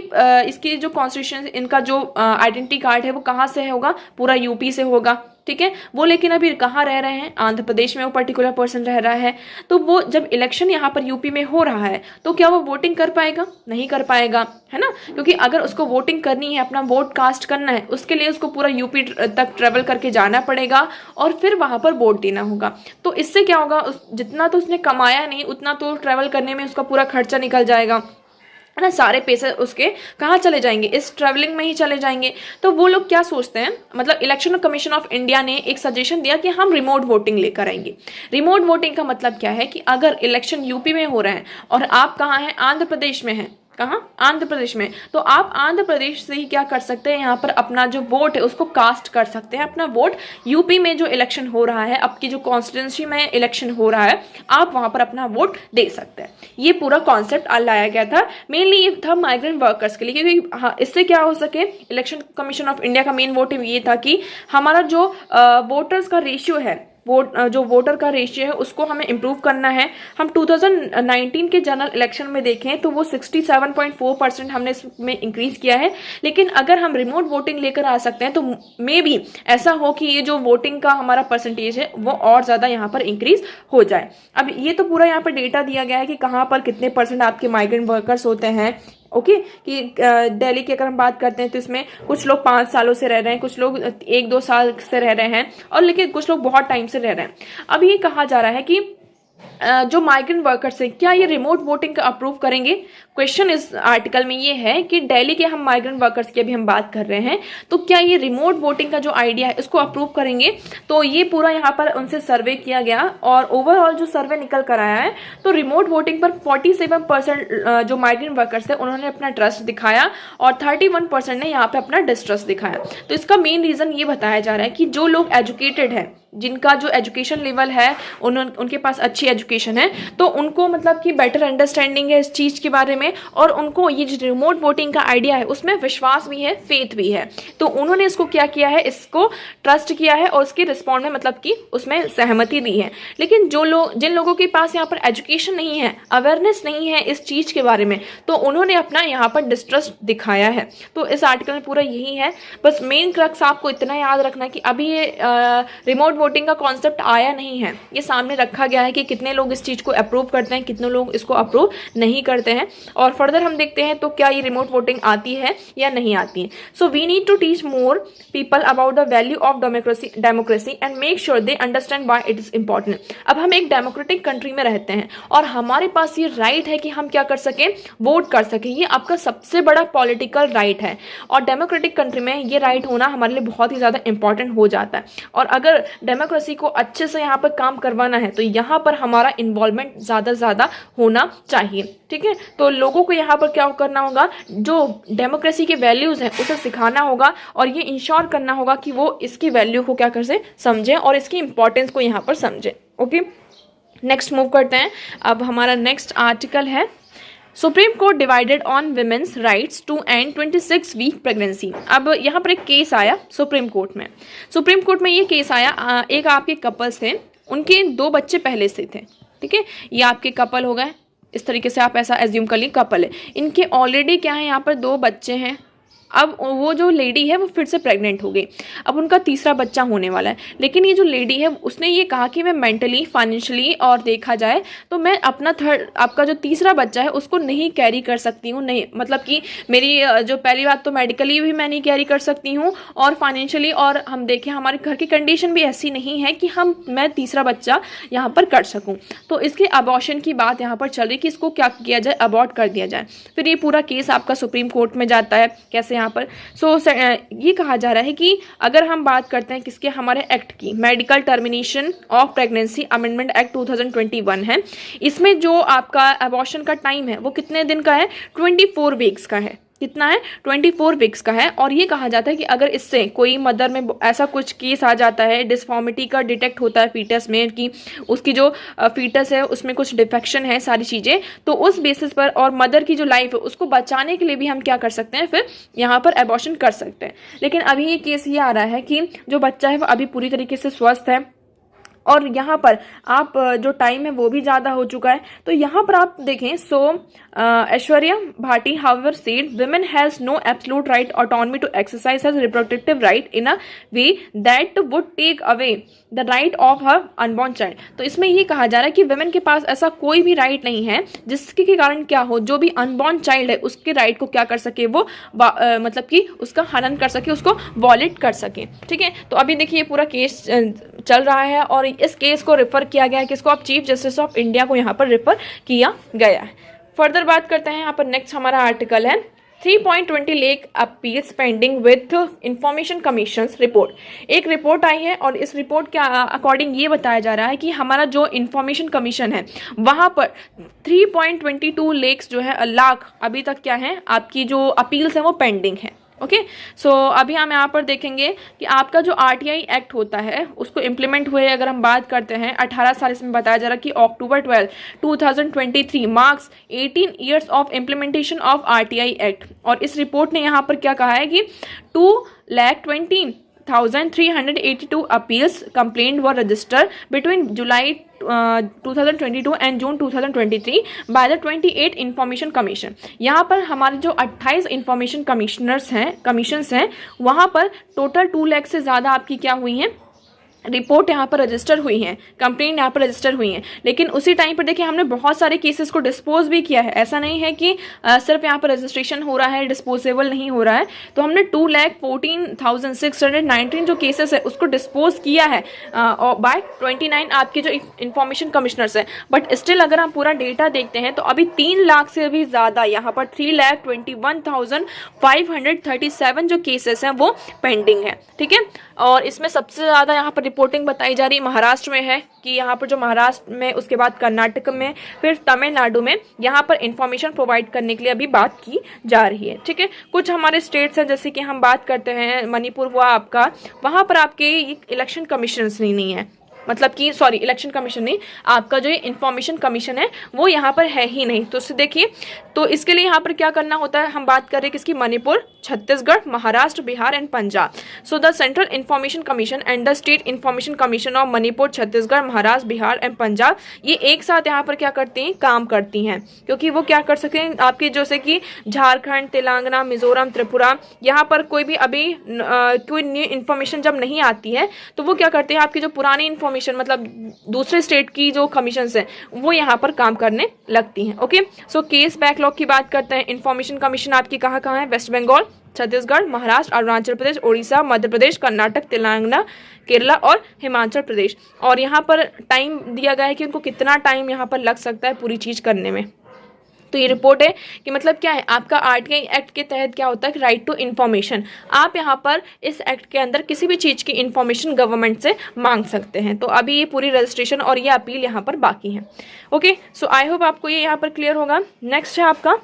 इसकी जो कॉन्स्टिट्यूशन, इनका जो आइडेंटिटी कार्ड है वो कहाँ से होगा, पूरा यूपी से होगा, ठीक है। वो लेकिन अभी कहाँ रह रहे हैं, आंध्र प्रदेश में वो पर्टिकुलर पर्सन रह रहा है। तो वो जब इलेक्शन यहाँ पर यूपी में हो रहा है तो क्या वो वोटिंग कर पाएगा, नहीं कर पाएगा, है ना। क्योंकि अगर उसको वोटिंग करनी है, अपना वोट कास्ट करना है, उसके लिए उसको पूरा यूपी तक ट्रेवल करके जाना पड़ेगा और फिर वहां पर वोट देना होगा। तो इससे क्या होगा, जितना तो उसने कमाया नहीं उतना तो ट्रेवल करने में उसका पूरा खर्चा निकल जाएगा, है ना। सारे पैसे उसके कहाँ चले जाएंगे, इस ट्रैवलिंग में ही चले जाएंगे। तो वो लोग क्या सोचते हैं, मतलब इलेक्शन कमीशन ऑफ इंडिया ने एक सजेशन दिया कि हम रिमोट वोटिंग लेकर आएंगे। रिमोट वोटिंग का मतलब क्या है कि अगर इलेक्शन यूपी में हो रहे हैं और आप कहाँ हैं, आंध्र प्रदेश में हैं, कहाँ, आंध्र प्रदेश में, तो आप आंध्र प्रदेश से ही क्या कर सकते हैं, यहाँ पर अपना जो वोट है उसको कास्ट कर सकते हैं। अपना वोट यूपी में जो इलेक्शन हो रहा है, आपकी जो कॉन्स्टिट्यूंसी में इलेक्शन हो रहा है, आप वहां पर अपना वोट दे सकते हैं। ये पूरा कॉन्सेप्ट लाया गया था, मेनली ये था माइग्रेंट वर्कर्स के लिए, क्योंकि हाँ, इससे क्या हो सके, इलेक्शन कमीशन ऑफ इंडिया का मेन मोटिव ये था कि हमारा जो वोटर्स का रेशियो है, जो वोटर का रेशियो है उसको हमें इम्प्रूव करना है। हम 2019 के जनरल इलेक्शन में देखें तो वो 67.4% हमने इसमें इंक्रीज किया है। लेकिन अगर हम रिमोट वोटिंग लेकर आ सकते हैं तो मे भी ऐसा हो कि ये जो वोटिंग का हमारा परसेंटेज है वो और ज्यादा यहाँ पर इंक्रीज हो जाए। अब ये तो पूरा यहाँ पर डेटा दिया गया है कि कहाँ पर कितने % आपके माइग्रेंट वर्कर्स होते हैं। ओके, कि दिल्ली की अगर हम बात करते हैं तो इसमें कुछ लोग 5 सालों से रह रहे हैं, कुछ लोग 1-2 साल से रह रहे हैं, और लेकिन कुछ लोग बहुत टाइम से रह रहे हैं। अब ये कहा जा रहा है कि जो माइग्रेंट वर्कर्स है क्या ये रिमोट वोटिंग का अप्रूव करेंगे। क्वेश्चन इस आर्टिकल में ये है कि दिल्ली के हम माइग्रेंट वर्कर्स की अभी हम बात कर रहे हैं, तो क्या ये रिमोट वोटिंग का जो आइडिया है इसको अप्रूव करेंगे। तो ये पूरा यहाँ पर उनसे सर्वे किया गया और ओवरऑल जो सर्वे निकल कर आया है तो रिमोट वोटिंग पर 47% जो माइग्रेंट वर्कर्स है उन्होंने अपना ट्रस्ट दिखाया और 31% ने यहाँ पे अपना डिस्ट्रस्ट दिखाया। तो इसका मेन रीजन ये बताया जा रहा है कि जो लोग एजुकेटेड है, जिनका जो एजुकेशन लेवल है, उनके पास अच्छी एजुकेशन है, तो उनको मतलब कि बेटर अंडरस्टैंडिंग है इस चीज के बारे में, और उनको ये जो रिमोट वोटिंग का आइडिया है उसमें विश्वास भी है, फेथ भी है। तो उन्होंने इसको क्या किया है, इसको ट्रस्ट किया है और उसके रिस्पॉन्ड में मतलब कि उसमें सहमति दी है। लेकिन जिन लोगों के पास यहाँ पर एजुकेशन नहीं है, अवेयरनेस नहीं है इस चीज के बारे में, तो उन्होंने अपना यहाँ पर डिस्ट्रस्ट दिखाया है। तो इस आर्टिकल में पूरा यही है। बस मेन क्रक्स आपको इतना याद रखना कि अभी ये रिमोट वोटिंग का कॉन्सेप्ट आया नहीं है, ये सामने रखा गया है कि कितने लोग इस चीज़ को अप्रूव करते हैं, कितने लोग इसको अप्रूव नहीं करते हैं। और फर्दर हम देखते हैं तो क्या ये रिमोट वोटिंग आती है या नहीं आती है। So we need to teach more people about the value of democracy and make sure they understand why it is important. अब हम एक डेमोक्रेटिक कंट्री में रहते हैं और हमारे पास ये राइट है कि हम क्या कर सकें, वोट कर सकें। ये आपका सबसे बड़ा पॉलिटिकल राइट है और डेमोक्रेटिक कंट्री में ये राइट होना हमारे लिए बहुत ही ज़्यादा इंपॉर्टेंट हो जाता है। और अगर डेमोक्रेसी को अच्छे से यहाँ पर काम करवाना है तो यहाँ पर हमारा इन्वॉल्वमेंट ज़्यादा होना चाहिए। ठीक है, तो लोगों को यहाँ पर क्या करना होगा, जो डेमोक्रेसी के वैल्यूज़ हैं उसे सिखाना होगा और ये इंश्योर करना होगा कि वो इसकी वैल्यू को क्या कर से समझें और इसकी इंपॉर्टेंस को यहाँ पर समझें। ओके, नेक्स्ट मूव करते हैं। अब हमारा नेक्स्ट आर्टिकल है Supreme Court divided on women's rights to end 26 week pregnancy. अब यहाँ पर एक केस आया सुप्रीम कोर्ट में ये केस आया, एक आपके कपल्स थे, उनके 2 बच्चे पहले से थे। ठीक है, ये आपके कपल हो गए, इस तरीके से आप ऐसा एज्यूम कर लीजिए कपल है, इनके ऑलरेडी क्या है यहाँ पर 2 बच्चे हैं। अब वो जो लेडी है वो फिर से प्रेग्नेंट हो गई, अब उनका तीसरा बच्चा होने वाला है। लेकिन ये जो लेडी है उसने ये कहा कि मैं मेंटली, फाइनेंशियली और देखा जाए तो मैं अपना आपका जो तीसरा बच्चा है उसको नहीं कैरी कर सकती हूँ। नहीं मतलब कि मेरी जो पहली बात तो मेडिकली भी मैं नहीं कैरी कर सकती हूँ और फाइनेंशियली, और हम देखें हमारे घर की कंडीशन भी ऐसी नहीं है कि मैं तीसरा बच्चा यहाँ पर कर सकूँ। तो इसके अबॉर्शन की बात यहाँ पर चल रही कि इसको क्या किया जाए, अबॉर्ट कर दिया जाए। फिर ये पूरा केस आपका सुप्रीम कोर्ट में जाता है, कैसे यहाँ पर ये कहा जा रहा है कि अगर हम बात करते हैं किसके, हमारे एक्ट की, medical termination of pregnancy amendment act 2021 है, इसमें जो आपका अबॉर्शन का टाइम है वो कितने दिन का है, 24 वीक्स का है। कितना है, 24 वीक्स का है। और ये कहा जाता है कि अगर इससे कोई मदर में ऐसा कुछ केस आ जाता है, डिसफॉर्मिटी का डिटेक्ट होता है फीटस में कि उसकी जो फीटस है उसमें कुछ डिफेक्शन है, सारी चीज़ें, तो उस बेसिस पर और मदर की जो लाइफ है उसको बचाने के लिए भी हम क्या कर सकते हैं, फिर यहाँ पर एबॉर्शन कर सकते हैं। लेकिन अभी ये केस ये आ रहा है कि जो बच्चा है वो अभी पूरी तरीके से स्वस्थ है और यहाँ पर आप जो टाइम है वो भी ज़्यादा हो चुका है। तो यहाँ पर आप देखें, so Aishwarya Bhati however said women has no absolute right autonomy to exercise her reproductive right in a way that would take away the right of her unborn child। तो इसमें ये कहा जा रहा है कि women के पास ऐसा कोई भी राइट नहीं है जिसके के कारण क्या हो, जो भी अनबॉर्न चाइल्ड है उसके राइट को क्या कर सके, वो मतलब कि उसका हनन कर सके, उसको वॉलेट कर सके। ठीक है, तो अभी देखिए ये पूरा केस चल रहा है और इस केस को रेफर किया गया है किसको, अब चीफ जस्टिस ऑफ इंडिया को यहाँ पर रेफर किया गया है। फर्दर बात करते हैं, यहाँ पर नेक्स्ट हमारा आर्टिकल है 3.20 lakh appeals pending with information commission report. एक रिपोर्ट आई है और इस रिपोर्ट के अकॉर्डिंग ये बताया जा रहा है कि हमारा जो इंफॉर्मेशन कमीशन है वहाँ पर 3.22 लाख जो है लाख अभी तक क्या है, आपकी जो अपील्स हैं वो पेंडिंग है। ओके, सो अभी हम यहाँ पर देखेंगे कि आपका जो RTI एक्ट होता है उसको इम्प्लीमेंट हुए अगर हम बात करते हैं 18 साल, इसमें बताया जा रहा है कि अक्टूबर 12, 2023 marks 18 years of implementation of RTI act. और इस रिपोर्ट ने यहाँ पर क्या कहा है कि 2,20,382 appeals complaint were registered between July 2022 and June 2023 by the 28 information commission. यहाँ पर हमारे जो 28 इंफॉर्मेशन कमीशंस हैं वहाँ पर टोटल 2 लाख से ज़्यादा आपकी क्या हुई हैं, रिपोर्ट यहाँ पर रजिस्टर हुई हैं, कंप्लेंट यहाँ पर रजिस्टर हुई हैं। लेकिन उसी टाइम पर देखिए हमने बहुत सारे केसेस को डिस्पोज भी किया है, ऐसा नहीं है कि सिर्फ यहाँ पर रजिस्ट्रेशन हो रहा है, डिस्पोजेबल नहीं हो रहा है। तो हमने 2,14,619 जो केसेस है उसको डिस्पोज किया है बाय 29 आपके जो इंफॉर्मेशन कमिश्नर्स है। बट स्टिल अगर हम पूरा डेटा देखते हैं तो अभी 3 लाख से भी ज़्यादा यहाँ पर 3,21,537 जो केसेस हैं वो पेंडिंग है। ठीक है, और इसमें सबसे ज़्यादा यहाँ पर रिपोर्टिंग बताई जा रही महाराष्ट्र में है कि यहाँ पर जो महाराष्ट्र में, उसके बाद कर्नाटक में, फिर तमिलनाडु में यहाँ पर इंफॉर्मेशन प्रोवाइड करने के लिए अभी बात की जा रही है। ठीक है, कुछ हमारे स्टेट्स हैं जैसे कि हम बात करते हैं मणिपुर हुआ आपका, वहाँ पर आपके इलेक्शन कमीशन नहीं है, मतलब कि सॉरी इलेक्शन कमीशन नहीं, आपका जो इंफॉर्मेशन कमीशन है वो यहाँ पर है ही नहीं। तो उससे देखिए, तो इसके लिए यहाँ पर क्या करना होता है, हम बात कर रहे हैं किसकी, Manipur, Chhattisgarh, Maharashtra, Bihar and Punjab. So the central information commission and the state information commission of Manipur, Chhattisgarh, Maharashtra, Bihar and Punjab, ये एक साथ यहाँ पर क्या करती हैं, काम करती हैं, क्योंकि वो क्या कर सकें, आपके जैसे कि झारखंड, तेलंगाना, मिजोरम, त्रिपुरा, यहाँ पर कोई भी अभी कोई न्यू इन्फॉर्मेशन जब नहीं आती है तो वो क्या करते हैं, आपकी जो पुरानी कमीशन मतलब दूसरे स्टेट की जो कमीशंस हैं वो यहाँ पर काम करने लगती हैं। ओके, सो केस बैकलॉग की बात करते हैं। इंफॉर्मेशन कमीशन आपकी कहाँ कहाँ है? वेस्ट बंगाल, छत्तीसगढ़, महाराष्ट्र, अरुणाचल प्रदेश, उड़ीसा, मध्य प्रदेश, कर्नाटक, तेलंगाना, केरला और हिमाचल प्रदेश। और यहाँ पर टाइम दिया गया है कि उनको कितना टाइम यहाँ पर लग सकता है पूरी चीज़ करने में। तो ये रिपोर्ट है कि मतलब क्या है, आपका आरटीआई एक्ट के तहत क्या होता है, राइट टू इन्फॉर्मेशन। आप यहाँ पर इस एक्ट के अंदर किसी भी चीज़ की इन्फॉर्मेशन गवर्नमेंट से मांग सकते हैं। तो अभी ये पूरी रजिस्ट्रेशन और ये अपील यहाँ पर बाकी है। ओके, सो आई होप आपको ये यहाँ पर क्लियर होगा। नेक्स्ट है आपका,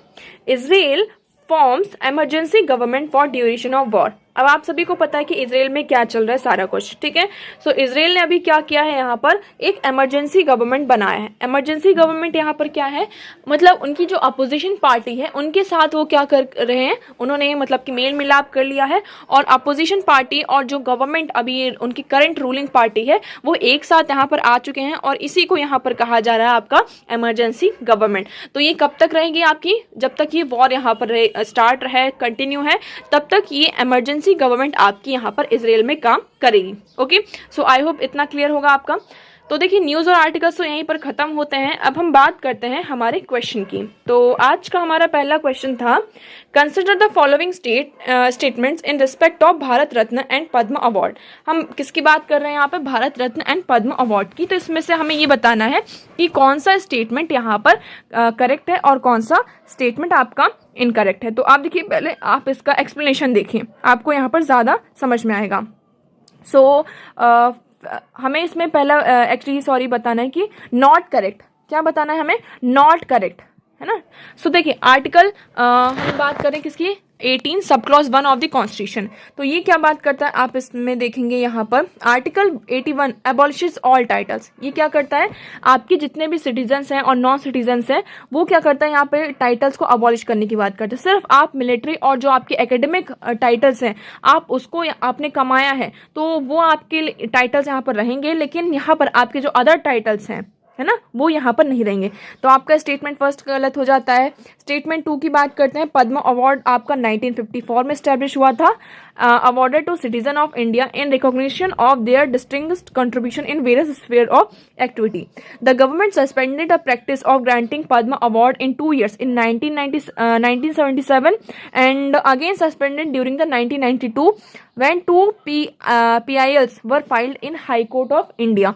Israel forms emergency government for duration of war. अब आप सभी को पता है कि इजराइल में क्या चल रहा है सारा कुछ, ठीक है। सो इजराइल ने अभी क्या किया है, यहाँ पर एक इमरजेंसी गवर्नमेंट बनाया है। इमरजेंसी गवर्नमेंट यहाँ पर क्या है, मतलब उनकी जो अपोजिशन पार्टी है उनके साथ वो क्या कर रहे हैं, उन्होंने मतलब कि मेल मिलाप कर लिया है और अपोजिशन पार्टी और जो गवर्नमेंट अभी उनकी करंट रूलिंग पार्टी है वो एक साथ यहाँ पर आ चुके हैं और इसी को यहाँ पर कहा जा रहा है आपका इमरजेंसी गवर्नमेंट। तो ये कब तक रहेगी आपकी, जब तक ये वॉर यहाँ पर स्टार्ट है, कंटिन्यू है, तब तक ये इमरजेंसी गवर्नमेंट आपकी यहाँ पर इजराइल में काम करेगी। ओके, सो आई होप इतना क्लियर होगा आपका। तो देखिए न्यूज़ और आर्टिकल्स तो यहीं पर ख़त्म होते हैं। अब हम बात करते हैं हमारे क्वेश्चन की। तो आज का हमारा पहला क्वेश्चन था, consider the following statements in respect of Bharat Ratna and Padma award. हम किसकी बात कर रहे हैं यहाँ पे, भारत रत्न एंड पद्म अवार्ड की। तो इसमें से हमें ये बताना है कि कौन सा स्टेटमेंट यहाँ पर करेक्ट है और कौन सा स्टेटमेंट आपका इनकरेक्ट है। तो आप देखिए, पहले आप इसका एक्सप्लेनेशन देखिए, आपको यहाँ पर ज़्यादा समझ में आएगा। सो हमें इसमें पहला एक्चुअली सॉरी बताना है कि नॉट करेक्ट, क्या बताना है हमें, नॉट करेक्ट, है ना। सो देखिए आर्टिकल हम बात करें किसकी, 18 sub clause 1 of the constitution. तो ये क्या बात करता है, आप इसमें देखेंगे यहाँ पर आर्टिकल 81 एबॉलिशेस ऑल टाइटल्स। ये क्या करता है, आपके जितने भी सिटीजन्स हैं और नॉन सिटीजन्स हैं वो क्या करता है, यहाँ पे टाइटल्स को अबॉलिश करने की बात करते हैं। सिर्फ आप मिलिट्री और जो आपके एकेडमिक टाइटल्स हैं आप उसको आपने कमाया है तो वो आपके टाइटल्स यहाँ पर रहेंगे, लेकिन यहाँ पर आपके जो अदर टाइटल्स हैं, है ना, वो यहाँ पर नहीं रहेंगे। तो आपका स्टेटमेंट फर्स्ट गलत हो जाता है। स्टेटमेंट 2 की बात करते हैं, पद्म अवार्ड आपका 1954 में स्टैब्लिश हुआ था, awarded to citizen of India in recognition of their distinguished contribution in various sphere of activity. The government suspended the practice of granting Padma award in 2 years in 1977 and again suspended during the 1992 when 2 PILs were filed in High Court of India।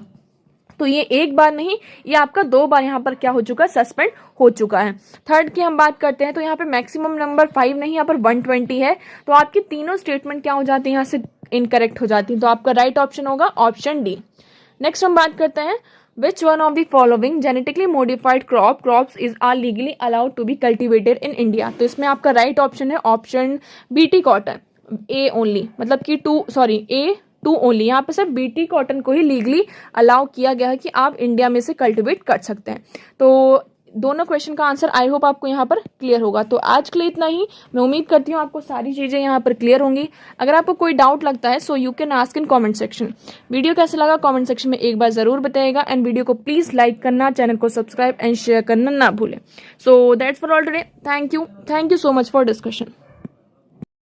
तो ये एक बार नहीं, ये आपका 2 बार यहाँ पर क्या हो चुका है, सस्पेंड हो चुका है। थर्ड की हम बात करते हैं तो यहाँ पे मैक्सिमम नंबर 5 नहीं, यहाँ पर 120 है। तो आपकी तीनों स्टेटमेंट क्या हो जाती है, यहाँ से इनकरेक्ट हो जाती है। तो आपका राइट ऑप्शन होगा ऑप्शन डी। नेक्स्ट हम बात करते हैं, which one of the following genetically modified crops is are legally allowed to be cultivated in India. तो इसमें आपका राइट ऑप्शन है option BT cotton, A only, मतलब कि A2 ओनली। यहाँ पे सिर्फ बीटी कॉटन को ही लीगली अलाउ किया गया है कि आप इंडिया में से कल्टिवेट कर सकते हैं। तो दोनों क्वेश्चन का आंसर आई होप आपको यहाँ पर क्लियर होगा। तो आज के लिए इतना ही। मैं उम्मीद करती हूँ आपको सारी चीज़ें यहाँ पर क्लियर होंगी। अगर आपको कोई डाउट लगता है so you can ask in comment section. Video कैसा लगा कमेंट सेक्शन में एक बार ज़रूर बताइएगा एंड वीडियो को प्लीज़ लाइक करना, चैनल को सब्सक्राइब एंड शेयर करना ना भूलें। So that's for all today. Thank you so much for discussion.